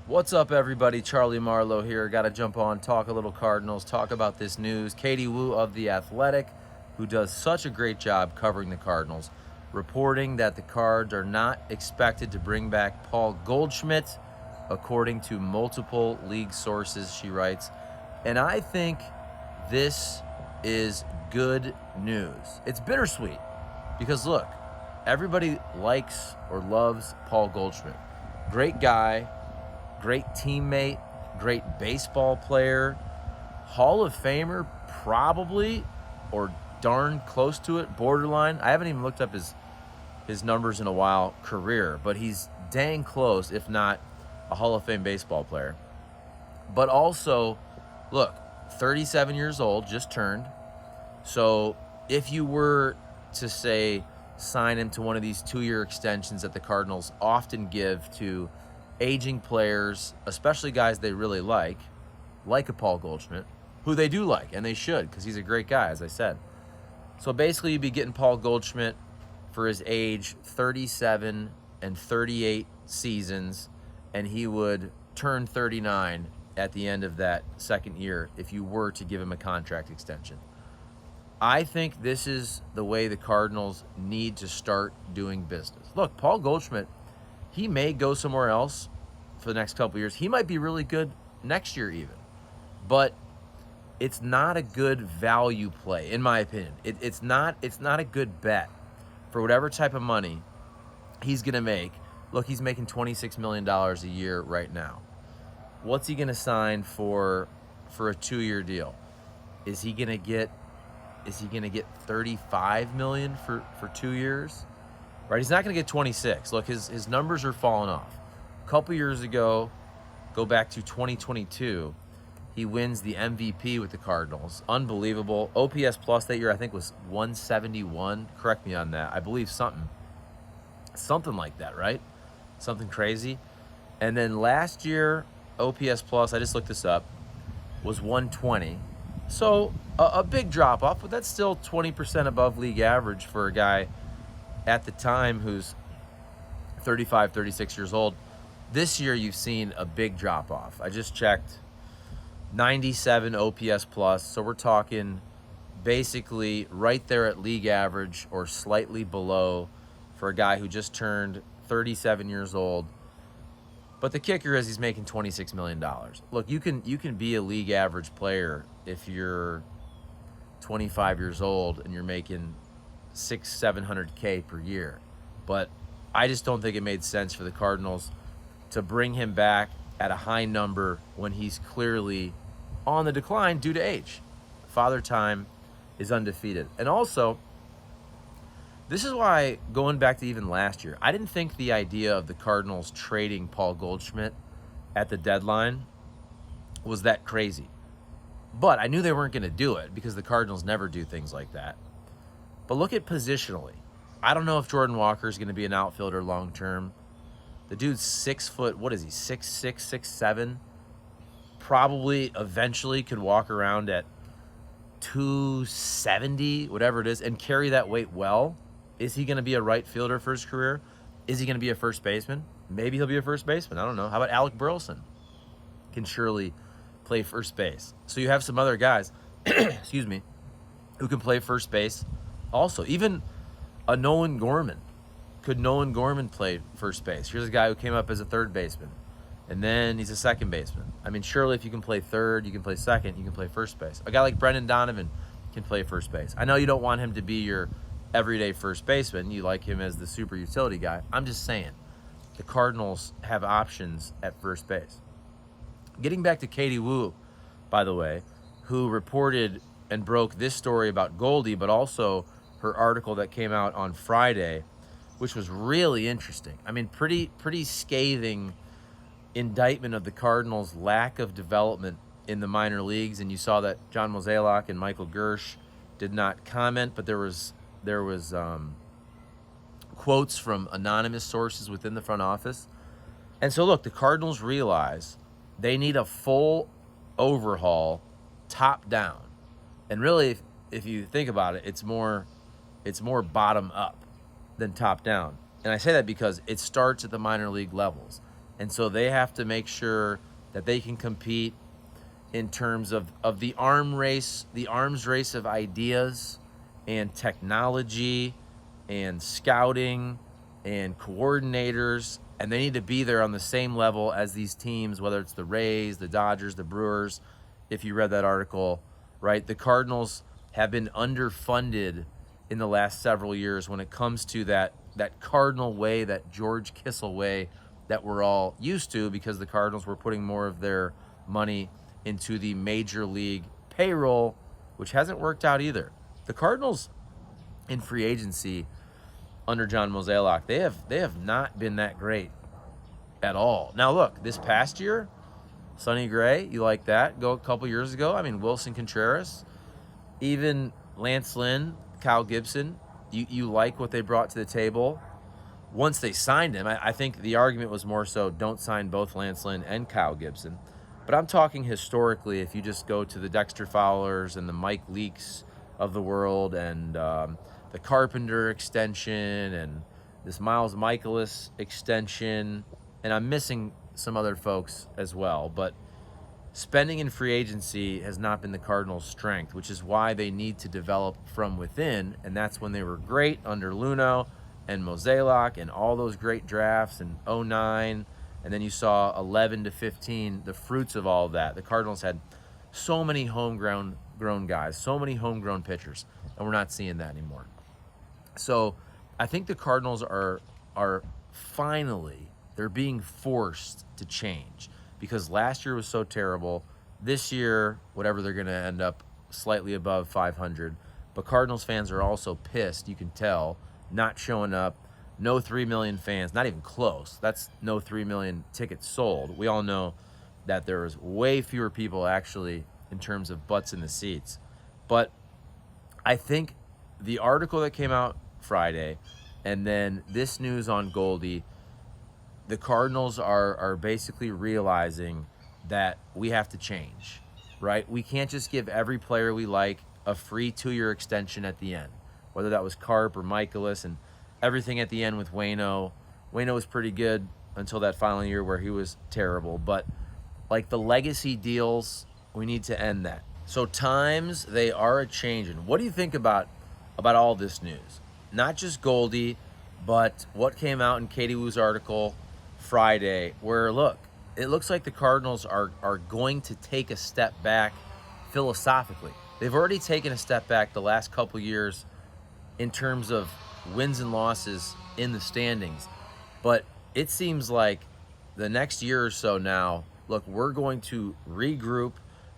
What's up, everybody? Charlie Marlow here. Got to jump on, talk a little Cardinals, talk about this news. Katie Woo of The Athletic, who does such a great job covering the Cardinals, reporting that the Cards are not expected to bring back Paul Goldschmidt, according to multiple league sources, she writes. And I think this is good news. It's bittersweet because, look, everybody likes or loves Paul Goldschmidt. Great guy. Great teammate, great baseball player, Hall of Famer, probably, or darn close to it, borderline. I haven't even looked up his numbers in a while, career, but he's dang close, if not a Hall of Fame baseball player. But also, look, 37 years old, just turned. So if you were to, say, sign him to one of these 2-year extensions that the Cardinals often give to aging players, especially guys they really like a Paul Goldschmidt, who they do like, and they should, because he's a great guy, as I said. So basically, you'd be getting Paul Goldschmidt for his age, 37 and 38 seasons, and he would turn 39 at the end of that second year if you were to give him a contract extension. I think this is the way the Cardinals need to start doing business. Look, Paul Goldschmidt, he may go somewhere else for the next couple of years. He might be really good next year even. But it's not a good value play, in my opinion. It's not a good bet for whatever type of money he's going to make. Look, he's making $26 million a year right now. What's he going to sign for a 2-year deal? Is he going to get $35 million for 2 years? Right, he's not going to get 26. Look, his numbers are falling off. A couple years ago, go back to 2022, he wins the MVP with the Cardinals. Unbelievable. OPS plus that year, I think, was 171. Correct me on that. I believe something like that, right? Something crazy. And then last year, OPS plus, I just looked this up, was 120. So a big drop off, but that's still 20% above league average for a guy at the time who's 35, 36 years old. This year you've seen a big drop off. I just checked, 97 OPS plus. So we're talking basically right there at league average or slightly below for a guy who just turned 37 years old. But the kicker is he's making $26 million. Look, you can be a league average player if you're 25 years old and you're making $600,000-700K per year. But I just don't think it made sense for the Cardinals to bring him back at a high number when he's clearly on the decline due to age. Father Time is undefeated. And also, this is why, going back to even last year, I didn't think the idea of the Cardinals trading Paul Goldschmidt at the deadline was that crazy. But I knew they weren't going to do it because the Cardinals never do things like that. But look at positionally. I don't know if Jordan Walker is going to be an outfielder long term. The dude's 6 foot, what is he, 6'6", 6'7"? Probably eventually could walk around at 270, whatever it is, and carry that weight well. Is he going to be a right fielder for his career? Is he going to be a first baseman? Maybe he'll be a first baseman. I don't know. How about Alec Burleson? Can surely play first base. So you have some other guys, excuse me, who can play first base. Also, even a Nolan Gorman. Could Nolan Gorman play first base? Here's a guy who came up as a third baseman, and then he's a second baseman. I mean, surely if you can play third, you can play second, you can play first base. A guy like Brendan Donovan can play first base. I know you don't want him to be your everyday first baseman. You like him as the super utility guy. I'm just saying, the Cardinals have options at first base. Getting back to Katie Woo, by the way, who reported and broke this story about Goldie, but also her article that came out on Friday, which was really interesting. I mean, pretty scathing indictment of the Cardinals' lack of development in the minor leagues. And you saw that John Mozeliak and Michael Gersh did not comment, but there was quotes from anonymous sources within the front office. And so, look, the Cardinals realize they need a full overhaul, top down. And really, if you think about it, it's more bottom up than top down. And I say that because it starts at the minor league levels. And so they have to make sure that they can compete in terms of the arms race of ideas and technology and scouting and coordinators, and they need to be there on the same level as these teams, whether it's the Rays, the Dodgers, the Brewers. If you read that article, right? The Cardinals have been underfunded in the last several years when it comes to that Cardinal way, that George Kissel way that we're all used to, because the Cardinals were putting more of their money into the major league payroll, which hasn't worked out either. The Cardinals in free agency under John Mozeliak, they have not been that great at all. Now look, this past year, Sonny Gray, you like that? Go a couple years ago, I mean, Wilson Contreras, even Lance Lynn, Kyle Gibson, you like what they brought to the table. Once they signed him, I think the argument was more so don't sign both Lance Lynn and Kyle Gibson. But I'm talking historically, if you just go to the Dexter Fowlers and the Mike Leakes of the world, and the Carpenter extension, and this Miles Michaelis extension, and I'm missing some other folks as well, but spending in free agency has not been the Cardinals' strength, which is why they need to develop from within, and that's when they were great under Luno and Mozeliak and all those great drafts in 09, and then you saw 11 to 15, the fruits of all of that. The Cardinals had so many homegrown guys, so many homegrown pitchers, and we're not seeing that anymore. So I think the Cardinals are finally, they're being forced to change, because last year was so terrible. This year, whatever, they're going to end up slightly above 500. But Cardinals fans are also pissed, you can tell, not showing up. No 3 million fans, not even close. That's no 3 million tickets sold. We all know that there was way fewer people actually in terms of butts in the seats. But I think the article that came out Friday, and then this news on Goldie, the Cardinals are basically realizing that we have to change, right? We can't just give every player we like a free 2-year extension at the end, whether that was Carp or Michaelis, and everything at the end with Waino. Waino was pretty good until that final year where he was terrible. But like the legacy deals, we need to end that. So times, they are a-changing. What do you think about all this news? Not just Goldie, but what came out in Katie Woo's article Friday, where, look, it looks like the Cardinals are going to take a step back philosophically. They've already taken a step back the last couple years in terms of wins and losses in the standings. But it seems like the next year or so now, look, we're going to regroup.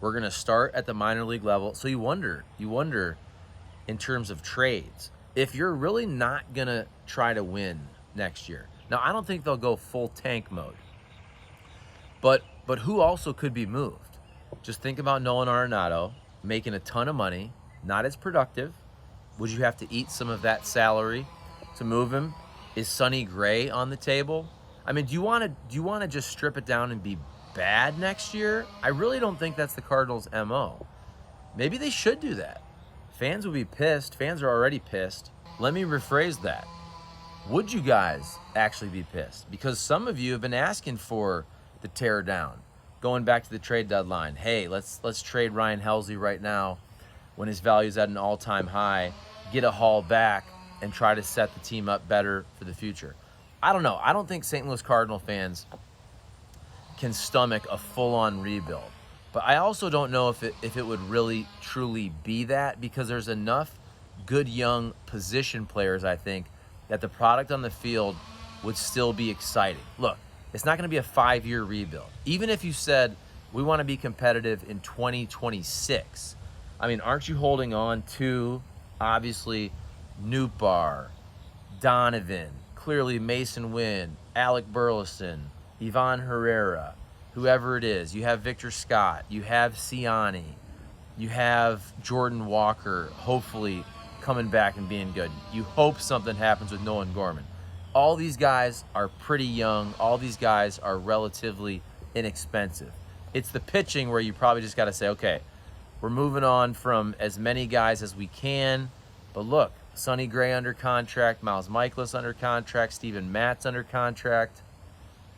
We're going to start at the minor league level. So you wonder in terms of trades, if you're really not going to try to win next year. Now, I don't think they'll go full tank mode. But who also could be moved? Just think about Nolan Arenado making a ton of money, not as productive. Would you have to eat some of that salary to move him? Is Sonny Gray on the table? I mean, do you want to just strip it down and be bad next year? I really don't think that's the Cardinals' MO. Maybe they should do that. Fans will be pissed. Fans are already pissed. Let me rephrase that. Would you guys actually be pissed? Because some of you have been asking for the tear down, going back to the trade deadline. Hey, let's trade Ryan Helsley right now when his value is at an all-time high, get a haul back, and try to set the team up better for the future. I don't know. I don't think St. Louis Cardinal fans can stomach a full-on rebuild. But I also don't know if it would really, truly be that, because there's enough good young position players, I think, that the product on the field would still be exciting. Look, it's not going to be a 5-year rebuild. Even if you said, we want to be competitive in 2026, I mean, aren't you holding on to, obviously, Nootbaar, Donovan, clearly Mason Wynn, Alec Burleson, Ivan Herrera, whoever it is. You have Victor Scott. You have Ciani. You have Jordan Walker, hopefully coming back and being good. You hope something happens with Nolan Gorman. All these guys are pretty young. All these guys are relatively inexpensive. It's the pitching where you probably just got to say, okay, we're moving on from as many guys as we can. But look, Sonny Gray under contract, Miles Michaelis under contract, Steven Matz under contract.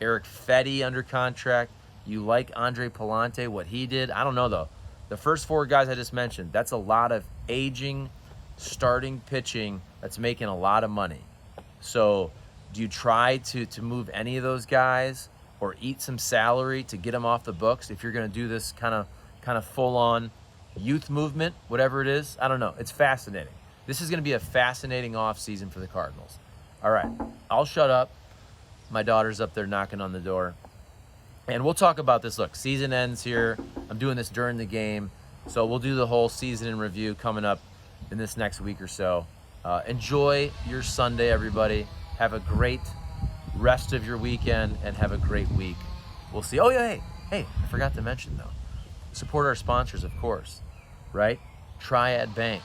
Eric Fetty under contract. You like Andre Palante, what he did. I don't know, though. The first 4 guys I just mentioned, that's a lot of aging, starting pitching that's making a lot of money. So do you try to move any of those guys or eat some salary to get them off the books if you're going to do this kind of full-on youth movement, whatever it is? I don't know. It's fascinating. This is going to be a fascinating offseason for the Cardinals. All right, I'll shut up. My daughter's up there knocking on the door. And we'll talk about this. Look, season ends here. I'm doing this during the game. So we'll do the whole season in review coming up in this next week or so. Enjoy your Sunday, everybody. Have a great rest of your weekend and have a great week. We'll see. Oh, yeah, hey, I forgot to mention, though. Support our sponsors, of course, right? Triad Bank,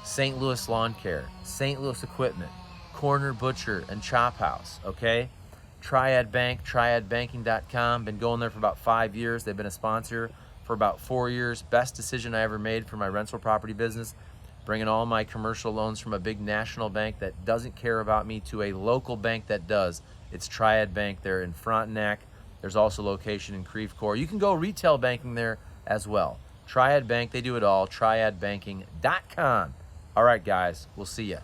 St. Louis Lawn Care, St. Louis Equipment, Corner Butcher and Chop House, okay? Triad Bank, triadbanking.com. Been going there for about 5 years. They've been a sponsor for about 4 years. Best decision I ever made for my rental property business. Bringing all my commercial loans from a big national bank that doesn't care about me to a local bank that does. It's Triad Bank. They're in Frontenac. There's also location in Creve Coeur. You can go retail banking there as well. Triad Bank, they do it all. Triadbanking.com. All right, guys, we'll see ya.